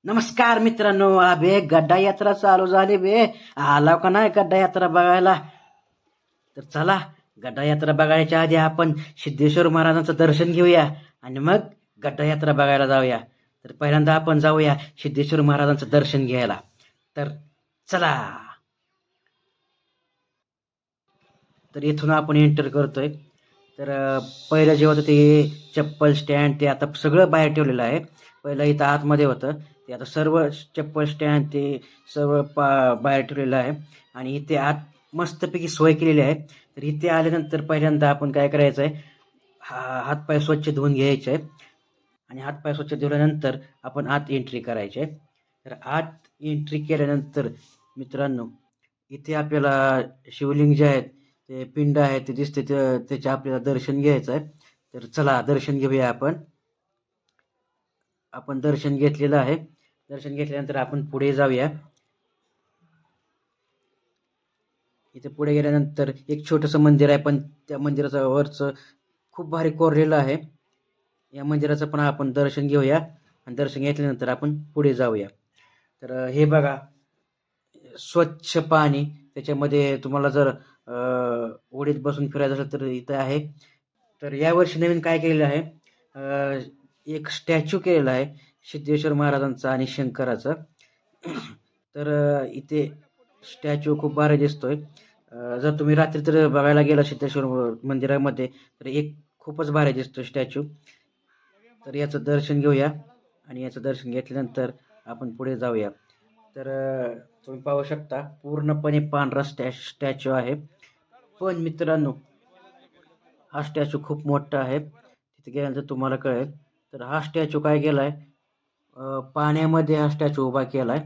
नमस्कार मित्रांनो. अबे गड्डा यात्रा चालू झाली बे. आला का नाही गड्डा यात्रा बघायला? तर चला, गड्डा यात्रा बघायच्या आधी आपण सिद्धेश्वर महाराजांचं दर्शन घेऊया आणि मग गड्डा यात्रा बघायला जाऊया. तर पहिल्यांदा आपण जाऊया सिद्धेश्वर महाराजांचं दर्शन घ्यायला. तर चला. तर इथून आपण एंटर करतोय. तर पहिलं जे होतं ते चप्पल स्टँड ते आता सगळं बाहेर ठेवलेलं आहे. पहिलं इथं आतमध्ये होतं ते आता सर्व चप्पल स्टँड ते सर्व बाहेर ठेवलेलं आहे. आणि इथे आत मस्तपैकी सोय केलेली आहे. तर इथे आल्यानंतर पहिल्यांदा आपण काय करायचं आहे, हातपाय स्वच्छ धुवून घ्यायचे आहे. आणि हातपाय स्वच्छ धुवल्यानंतर आपण आत एंट्री करायची आहे. तर आत एंट्री केल्यानंतर मित्रांनो, इथे आपल्याला शिवलिंग जे आहेत ते पिंड आहे ते दिसते, त्याचे आपल्याला दर्शन घ्यायचं आहे. तर चला दर्शन घेऊया आपण. आपण दर्शन घेतलेलं आहे. दर्शन घेतल्यानंतर आपण पुढे जाऊया. इथे पुढे गेल्यानंतर एक छोटंसं मंदिर आहे, पण त्या मंदिराचं वरचं खूप भारी कोरलेलं आहे. या मंदिराचं पण आपण दर्शन घेऊया आणि दर्शन घेतल्यानंतर आपण पुढे जाऊया. तर हे बघा, स्वच्छ पाणी. त्याच्यामध्ये तुम्हाला जर होडीत बसून फिरायचं असेल तर इथं आहे. तर यावर्षी नवीन काय केलेलं आहे, एक स्टॅच्यू केलेला आहे सिद्धेश्वर महाराजांचा आणि शंकराचा. तर इथे स्टॅच्यू खूप भारी दिसतोय. जर तुम्ही रात्री तर बघायला गेला सिद्धेश्वर मंदिरामध्ये तर एक खूपच भारी दिसतो स्टॅच्यू. तर याचं दर्शन घेऊया आणि याचं दर्शन घेतल्यानंतर आपण पुढे जाऊया. तर तुम्ही पाहू शकता पूर्णपणे पांढरा स्टॅच्यू आहे. पण मित्रांनो, हा स्टॅच्यू खूप मोठा आहे. तिथे गेल्यानंतर तुम्हाला कळेल. तर हा स्टॅच्यू काय केलाय, पाण्यामध्ये हा स्टॅच्यू उभा केलाय.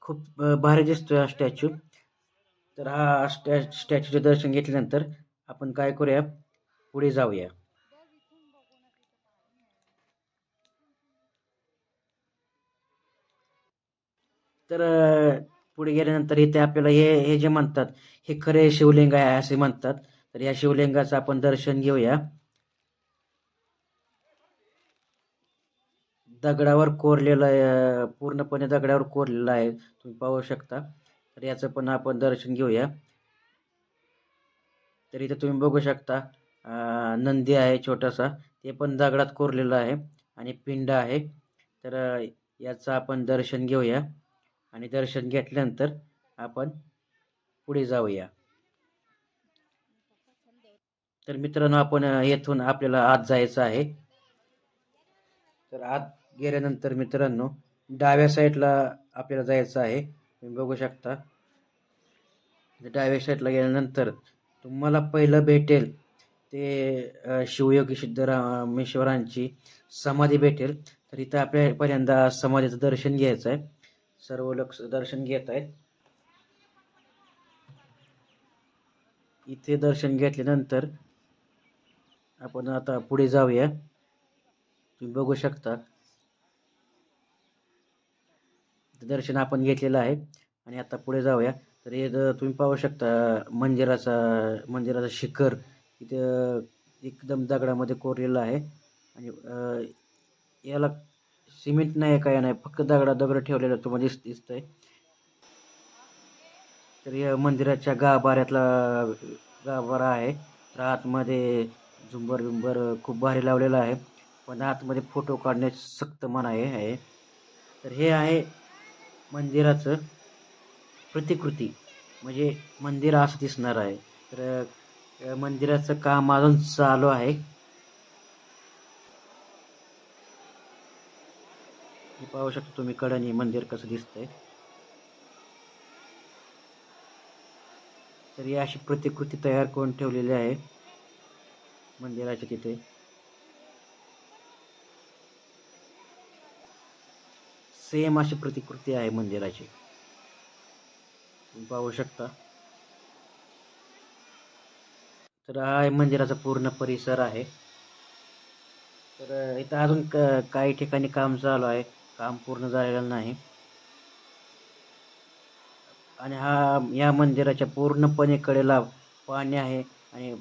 खूप भारी दिसतोय हा स्टॅच्यू. तर हा स्टॅच्यूचे दर्शन घेतल्यानंतर आपण काय करूया, पुढे जाऊया. तर पुढे गेल्यानंतर इथे आपल्याला हे हे जे म्हणतात, हे खरे शिवलिंग आहे असे म्हणतात. तर या शिवलिंगाचं आपण दर्शन घेऊया. दगडावर कोरलेलं आहे, पूर्णपणे दगडावर कोरलेलं आहे, तुम्ही पाहू शकता. तर याचं पण आपण दर्शन घेऊया. तर इथे तुम्ही बघू शकता नंदी आहे छोटासा, ते पण दगडात कोरलेलं आहे आणि पिंड आहे. तर याचं आपण दर्शन घेऊया आणि दर्शन घेतल्यानंतर आपण पुढे जाऊया. तर मित्रांनो, आपण येथून आपल्याला आत जायचं आहे. तर आत गेल्यानंतर मित्रांनो, डाव्या साईडला आपल्याला जायचं आहे. तुम्ही बघू शकता. डाव्या साईडला गेल्यानंतर तुम्हाला पहिलं भेटेल ते शिवयोगी सिद्धरामेश्वरांची समाधी भेटेल. तर इथं आपल्या पहिल्यांदा समाधीचं दर्शन घ्यायचं आहे. सर्व लोक दर्शन घेत आहेत. इथे दर्शन घेतल्यानंतर आपण आता पुढे जाऊया. तुम्ही बघू शकता दर्शन आपण घेतलेलं आहे आणि आता पुढे जाऊया. तर हे तुम्ही पाहू शकता मंदिराचा शिखर इथं एकदम दगडामध्ये कोरलेलं आहे. आणि याला सिमेंट नाही, काय नाही, फक्त दगड ठेवलेलं तुम्हाला दिसतंय. तर या मंदिराच्या गाभारा आहे. तर आतमध्ये झुंबर बिंबर खूप भारी लावलेला आहे, पण आतमध्ये फोटो काढण्यास सक्त मनाई आहे. तर हे आहे मंदिराचं प्रतिकृती, म्हणजे मंदिर असं दिसणार आहे. तर मंदिराचं काम अजून चालू आहे. हे पाहू शकता तुम्ही कडाने मंदिर कसं दिसतंय. तर ही अशी प्रतिकृती तयार करून ठेवलेली आहे मंदिराच्या तिथे. सेम अशी प्रतिकृती आहे मंदिराची, तुम्ही पाहू शकता. तर हा मंदिराचा पूर्ण परिसर आहे. तर इथं अजून काही ठिकाणी काम चालू आहे, काम पूर्ण झालेलं नाही. आणि या मंदिराच्या पूर्णपणे कडेला पाणी आहे आणि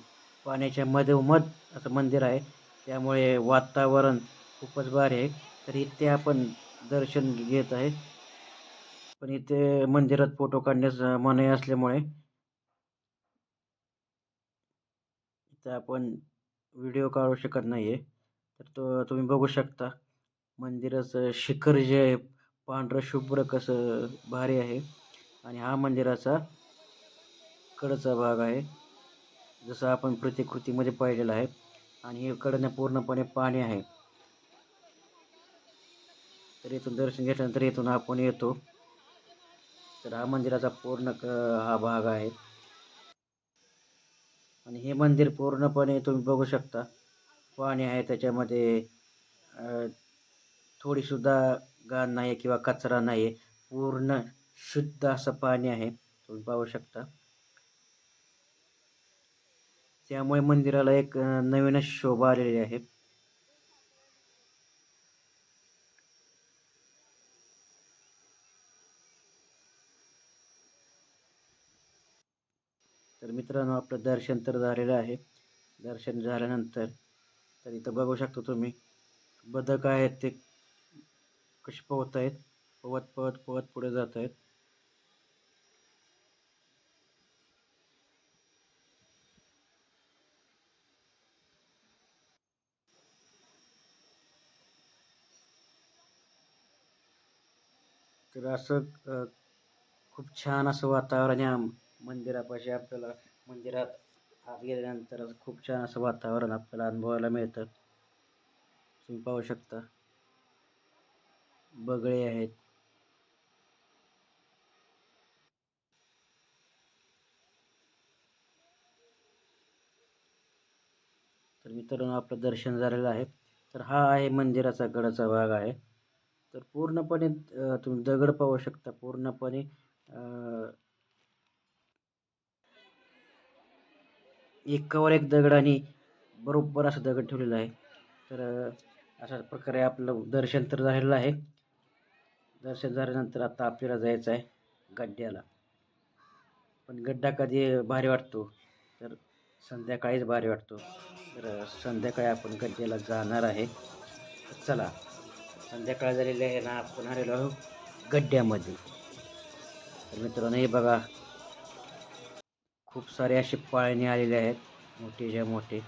पाण्याच्या मधोमध असं मंदिर आहे. त्यामुळे वातावरण खूपच भारी आहे. तर इथे आपण दर्शन घेत आहे. पण इथे मंदिरात फोटो काढण्यास मनाई असल्यामुळे इथे आपण व्हिडिओ काढू शकत नाहीये. तर तो तुम्ही बघू शकता मंदिराचं शिखर जे आहे पांढरं शुभ्र कसं भारी आहे. आणि हा मंदिराचा कडचा भाग आहे, जसं आपण प्रतिकृतीमध्ये पाहिलेलं आहे. आणि हे कडनं पूर्णपणे पाणी आहे. तर इथून दर्शन घेतल्यानंतर इथून आपण येतो. तर हा मंदिराचा पूर्ण हा भाग आहे. आणि हे मंदिर पूर्णपणे तुम्ही बघू शकता पाणी आहे त्याच्यामध्ये. थोडी सुद्धा घाण नाही किंवा कचरा नाही, पूर्ण शुद्ध असं पाणी आहे, तुम्ही पाहू शकता. त्यामुळे मंदिराला एक नवीनच शोभा आलेली आहे. तर मित्रांनो, आपलं दर्शन तर झालेलं आहे. दर्शन झाल्यानंतर तर इथं बघू शकता तुम्ही बदक आहेत, ते कसे पोहत आहेत, पोहत पोहत पोहत पुढे जात आहेत. तर असं खूप छान असं वातावरण या मंदिरापाशी आपल्याला, मंदिरात आत गेल्यानंतर खूप छान असं वातावरण आपल्याला अनुभवायला मिळतं. तुम्ही पाहू शकता बगळे आहेत. तर मित्रांनो, आपलं दर्शन झालेलं आहे. तर हा आहे मंदिराचा गडाचा भाग आहे. तर पूर्णपणे तुम्ही दगड पाहू शकता, पूर्णपणे एकावर एक दगड आणि बरोबर असं दगड ठेवलेला आहे. तर अशा प्रकारे आपलं दर्शन तर झालेलं आहे. दर्शन झाल्यानंतर आता आपल्याला जायचं आहे गड्ड्याला. पण गड्डा कधी भारी वाटतो तर संध्याकाळीच भारी वाटतो. तर संध्याकाळी आपण गड्ड्याला जाणार आहे. तर चला, संध्याकाळ झालेली आहे ना, आपण आलेलो आहोत गड्ड्यामध्ये. तर मित्रांनो, हे बघा खूप सारे असे पाळणे आलेले आहेत, मोठेच्या मोठे.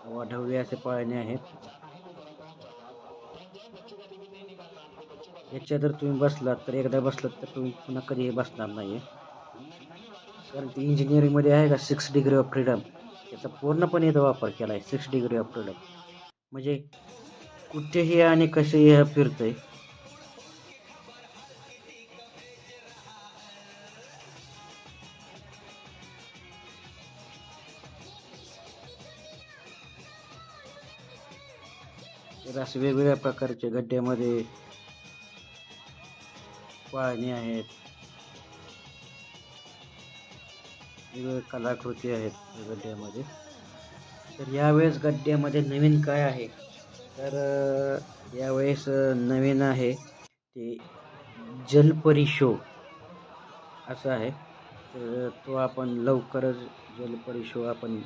वाढवले असे पाळणे आहेत. याच्या जर तुम्ही बसलात तर एकदा बसलात तर तुम्ही पुन्हा कधीही बसणार नाही. कारण ती इंजिनिअरिंगमध्ये आहे का 6 डिग्री ऑफ फ्रीडम, याचा पूर्णपणे इथं वापर केला आहे. 6 डिग्री ऑफ फ्रीडम म्हणजे कुठेही आणि कसेही फिरतंय. तर असे वेगवेगळ्या प्रकारचे गड्ड्यामध्ये पाळणे आहेत, वेगवेगळ्या कलाकृती आहेत गड्ड्यामध्ये. तर यावेळेस गड्ड्यामध्ये नवीन काय आहे तर यावेळेस नवीन आहे ते जलपरी शो असं आहे. तर तो आपण लवकरच जलपरी शो आपण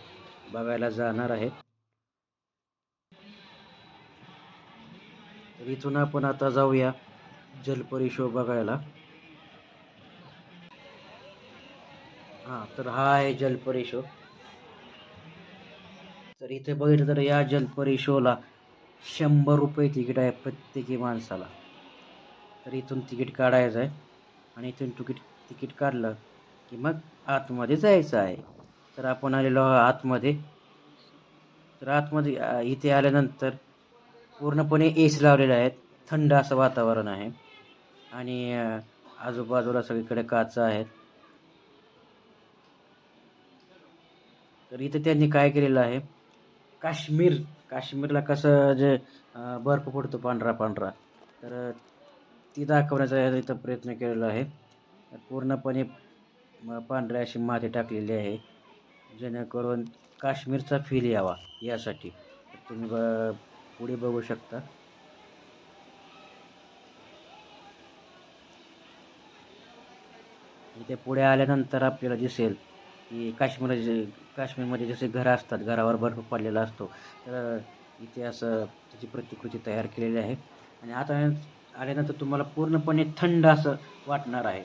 बघायला जाणार आहे. तर इथून आपण आता जाऊया जलपरी शो बघायला. तर हा आहे जलपरी शो. तर इथे बघितलं तर या जलपरी शोला 100 रुपये तिकीट आहे प्रत्येकी माणसाला. तर इथून तिकीट काढायचं आहे आणि इथून तिकीट काढलं की मग आतमध्ये जायचं आहे. तर आपण आलेलो आहोत आतमध्ये. तर आतमध्ये इथे आल्यानंतर पूर्णपणे एसी लावलेले आहेत, थंड असं वातावरण आहे. आणि आजूबाजूला सगळीकडे काचा आहेत. तर इथे त्यांनी काय केलेलं आहे, काश्मीरला कसं जे बर्फ पडतो पांढरा पांढरा, तर ती दाखवण्याचा इथं प्रयत्न केलेला आहे. पूर्णपणे पांढऱ्या अशी माती टाकलेली आहे, जेणेकरून काश्मीरचा फील यावा यासाठी. तर तुम्ही पुढे बघू शकता. इथे पुढे आल्यानंतर आपल्याला दिसेल की काश्मीरमध्ये जसे घरं असतात, घरावर बर्फ पडलेला असतो, तर इथे असं त्याची प्रतिकृती तयार केलेली आहे. आणि आता आल्यानंतर तुम्हाला पूर्णपणे थंड असं वाटणार आहे.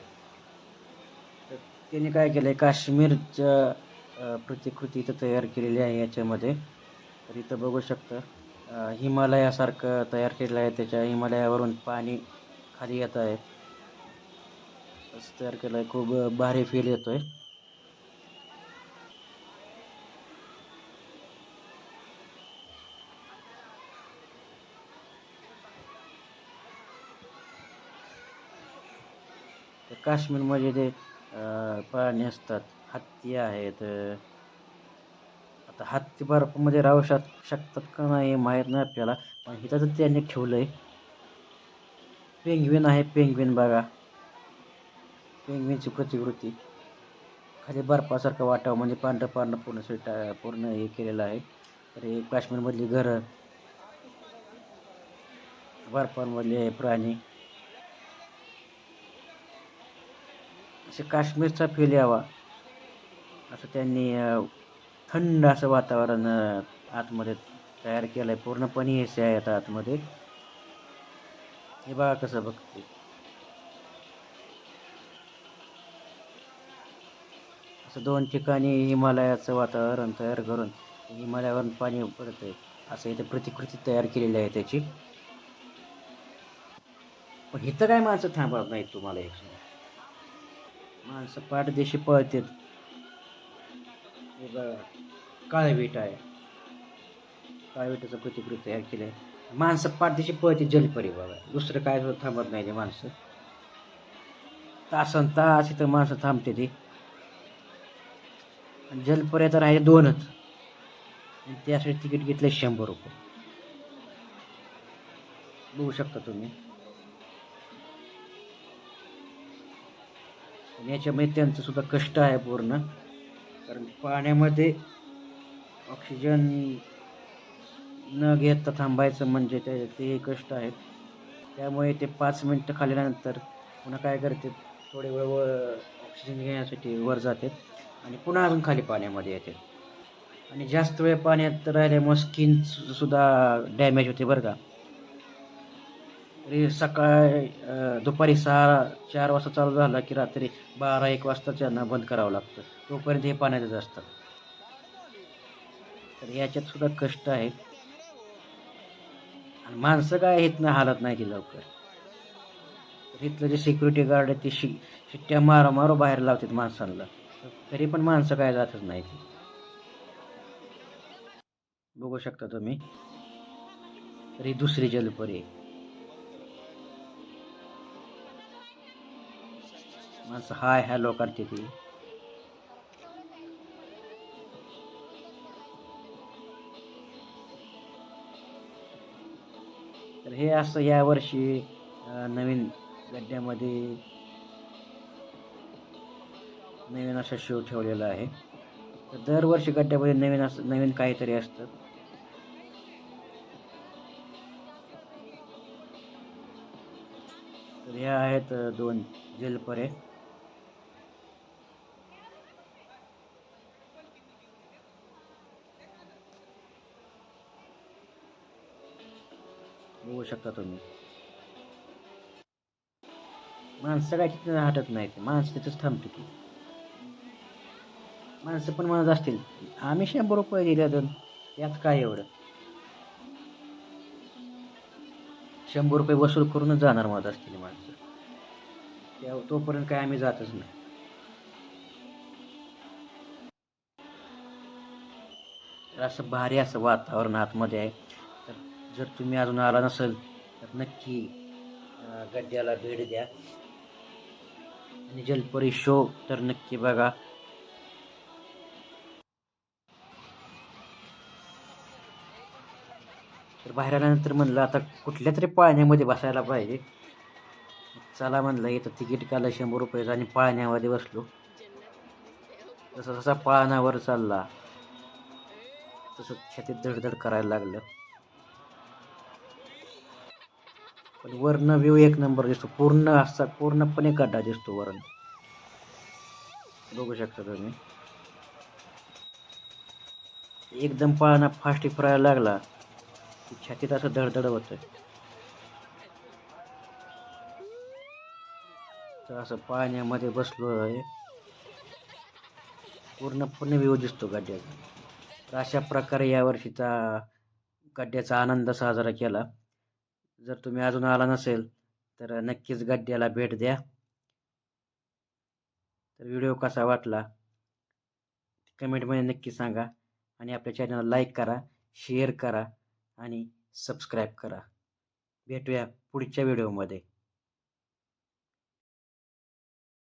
तर त्याने काय केलं आहे, काश्मीरच्या प्रतिकृती इथं तयार केलेली आहे याच्यामध्ये. तर इथं बघू शकता हिमालयासारखं तयार केलेलं आहे. त्याच्या हिमालयावरून पाणी खाली येत आहे. असं तयार केलं आहे. खूप भारी फील येतोय. तर काश्मीरमध्ये ते प्राणी असतात, हत्ती आहेत. आता हत्ती बर्फामध्ये राहू शकतात का नाही माहीत नाही आपल्याला, पण इथं तर त्यांनी ठेवलंय. पेंग्विन आहे, पेंग्विन बघा, पेंग्विनची प्रतिकृती खाली बर्फासारखं वाटावं म्हणजे पांढरं पांढरं पूर्ण हे केलेलं आहे. तर हे काश्मीरमधली घरं, बर्फांमधले प्राणी, असे काश्मीरचा फील यावा असं त्यांनी थंड असं वातावरण आतमध्ये तयार केलंय. पूर्णपणे एसी आहे आता आतमध्ये. हे बघा कसं बघते. असं दोन ठिकाणी हिमालयाचं वातावरण तयार करून हिमालयावरून पाणी पडतंय असं इथे प्रतिकृती तयार केलेली आहे त्याची. पण इथं काय माणसं थांबत नाहीत. तुम्हाला एक सांगू, माणसं पाठदेशी पळतात. हे बघा, काळवीट आहे, काळविटाचं प्रतिकृती तयार केली आहे. माणसं पाठदेशी पळते, जलपरी बघा, दुसरं काय थांबत नाही ते माणसं. तासन तास इथं माणसं थांबते ती. आणि जलपऱ्या तर आहे दोनच, आणि त्यासाठी तिकीट घेतले 100 रुपये. बघू शकता तुम्ही. आणि याच्यामध्ये त्यांचं सुद्धा कष्ट आहे पूर्ण, कारण पाण्यामध्ये ऑक्सिजन न घेता थांबायचं म्हणजे ते कष्ट आहेत. त्यामुळे ते 5 मिनिटं खाल्ल्यानंतर पुन्हा काय करते, थोडे वेळ ऑक्सिजन घेण्यासाठी वर जाते आणि पुन्हा अजून खाली पाण्यामध्ये येते. आणि जास्त वेळ पाण्यात राहिल्यामुळे स्किन सुद्धा डॅमेज होते बरं का. तरी दुपारी 4 वाजता चालू झाला की रात्री 12-1 वाजता त्यांना बंद करावं लागतं. तोपर्यंत हे पाण्यातच असतात. तर याच्यात सुद्धा कष्ट आहेत. आणि माणसं काय इथनं हालत नाही ती लवकर. तर इथलं जे सिक्युरिटी गार्ड आहे ते शिट्ट्या मारो बाहेर लावतात माणसांना. तरी पण माणसं काय जातच नाही ती. बघू शकता तुम्ही. तरी दुसरी जलपरी माणसं हाय हॅलो करते ती. तर हे असं यावर्षी नवीन गड्ड्यामध्ये नवीन असा शो ठेवलेला आहे. तर दरवर्षी गड्ड्यामध्ये नवीन काहीतरी असतं. तर ह्या आहेत 2 जलपरे. बघू शकता तुम्ही. माणसं काय तिथं हटत नाहीत, माणसं तिथंच थांबते ती. माणसं पण म्हणत असतील, आम्ही 100 रुपये दिले तर त्यात काय एवढं. 100 रुपये वसूल करूनच जाणार म्हणत असतील माणसं. तोपर्यंत काय आम्ही जातच नाही. तर असं भारी असं वातावरण आतमध्ये आहे. तर जर तुम्ही अजून आला नसेल तर नक्की गड्ड्याला भेट द्या. आणि जलपरी शो तर नक्की बघा. तर बाहेर आल्यानंतर म्हणलं आता कुठल्या तरी पाळण्यामध्ये बसायला पाहिजे. चला म्हणलं, इथं तिकीट काढलं 100 रुपयाचं आणि पाळण्यामध्ये बसलो. जसा जसा पाळणा वर चालला तसं छातीत धडधड करायला लागलं. पण वरनं व्ह्यू एक नंबर दिसतो, पूर्णपणे खड्डा दिसतो वरून. बघू शकता तुम्ही. एकदम पाळणा फास्ट फिरायला लागला की छातीत असं धडधड होतं. तर असं पाण्यामध्ये बसलो आहे, पूर्ण व्ह्यू दिसतो गड्ड्याचा. तर अशा प्रकारे यावर्षीचा गड्ड्याचा आनंद साजरा केला. जर तुम्ही अजून आला नसेल तर नक्कीच गड्ड्याला भेट द्या. तर व्हिडिओ कसा वाटला कमेंटमध्ये नक्की सांगा आणि आपल्या चॅनलला लाईक करा, शेअर करा आणि सबस्क्राईब करा. भेटूया पुढच्या व्हिडिओमध्ये.